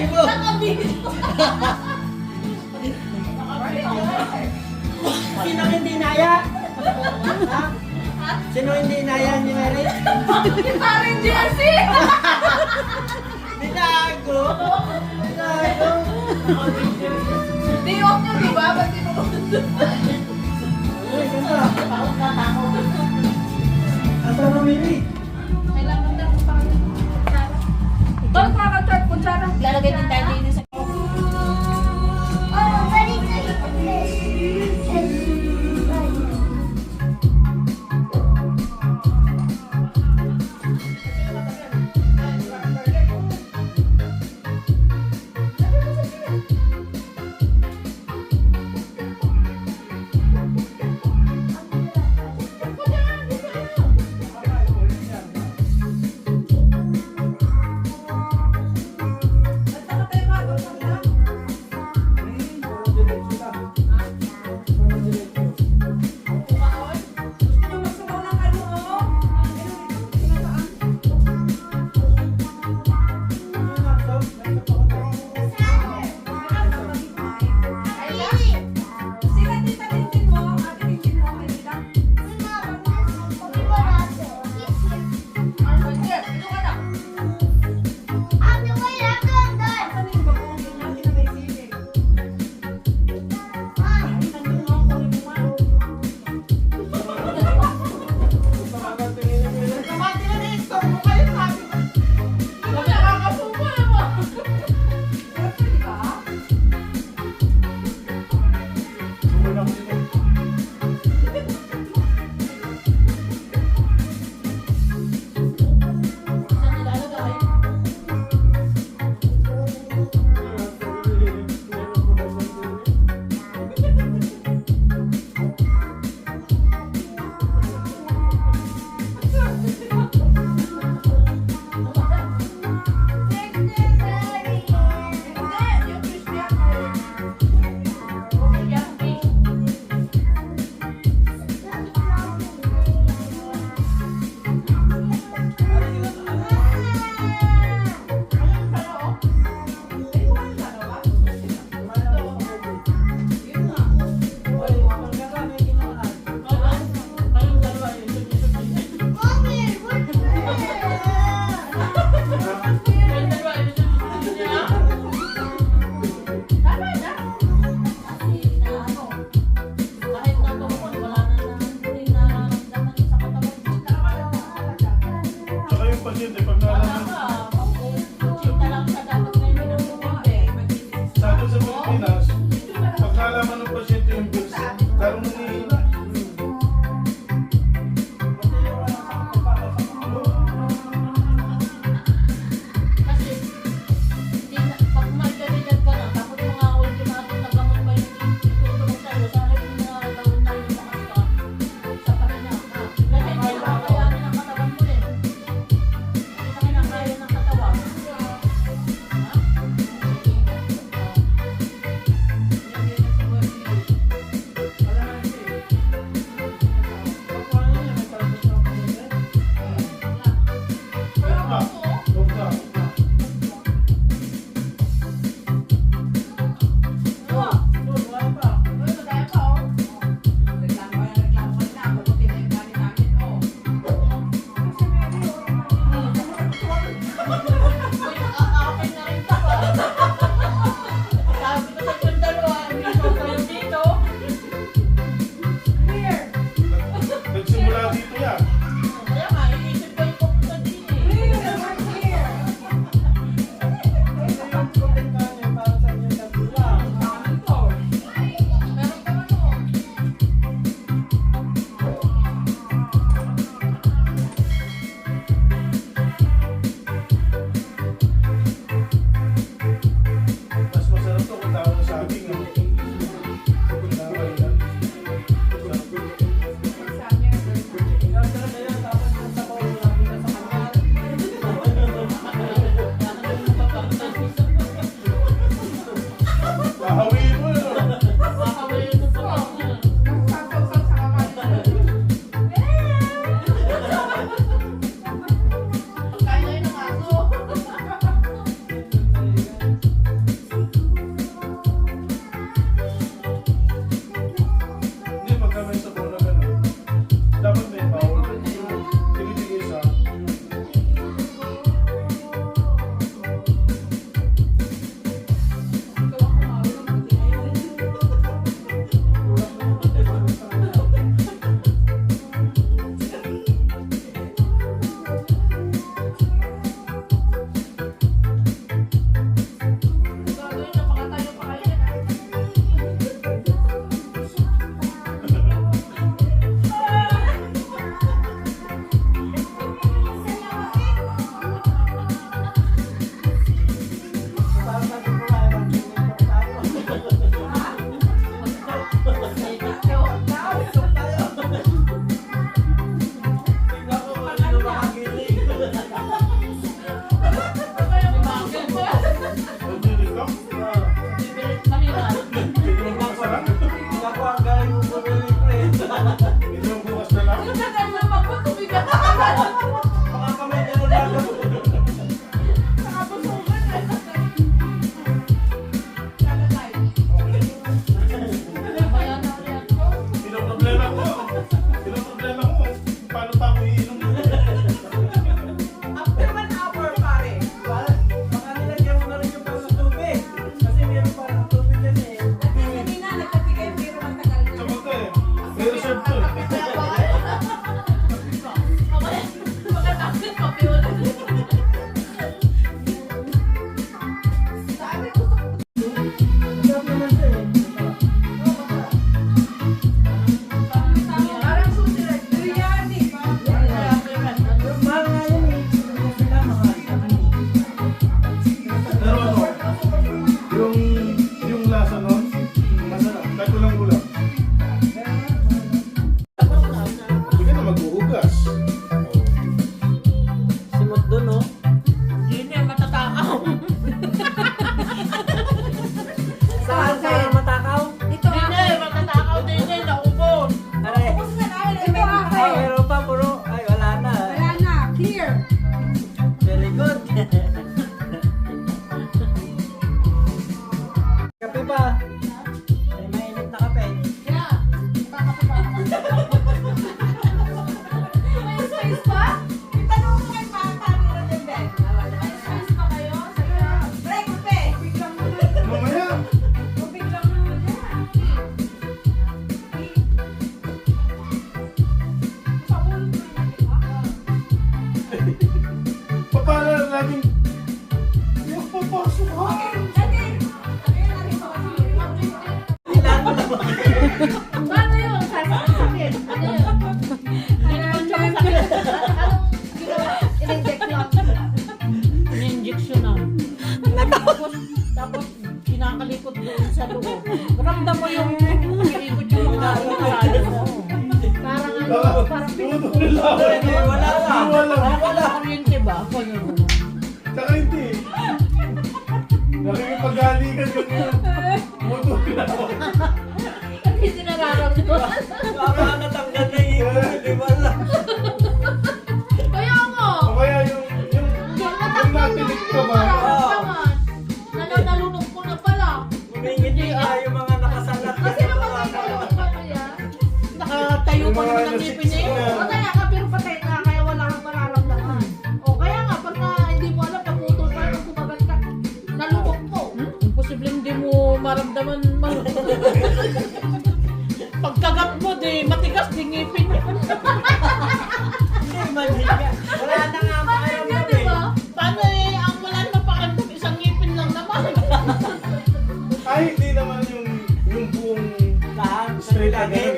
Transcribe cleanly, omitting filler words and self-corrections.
mo. Sino hindi naya? Ha? Sino hindi naya ni Mary? Parang GRC! Binago! Binago! Day off nyo, di ba? Ba't di mo Uy, ganda! Asa na Mary? kailangan na kung paano kutsara. Bakit makaka-chart kutsara? Lalagay din tayo din sa... Oh, very good. Hindi, wala lang. Wala kuryente ba? Tsaka hindi. Nakikipag-alikan yung motor lang. Hindi nararamdaman. Baka natanggal na yung ipon, hindi wala. Kaya nga. O kaya yung natinig ka ba? Nalunok ko na pala. Humingiti nga yung mga nakasalat. Kasi namatay na yung ano yan. Nakatayo pa naman ng ngipin niya yun. O kaya ka, pero patay na, kaya wala kang mararamdaman. O kaya nga, pag hindi mo alam, naputol ka, nung kumagat ka, nalunok mo. Imposible hindi mo maramdaman pagkagat mo, di matigas, di ngipin niya. Hindi, manhiga. Wala na nga ang Bakit pakiramdam yan, di eh. ba? Paano ang wala naman pakiramdam, isang ngipin lang naman. Ay, hindi naman yung buong Lahat, straight lagi.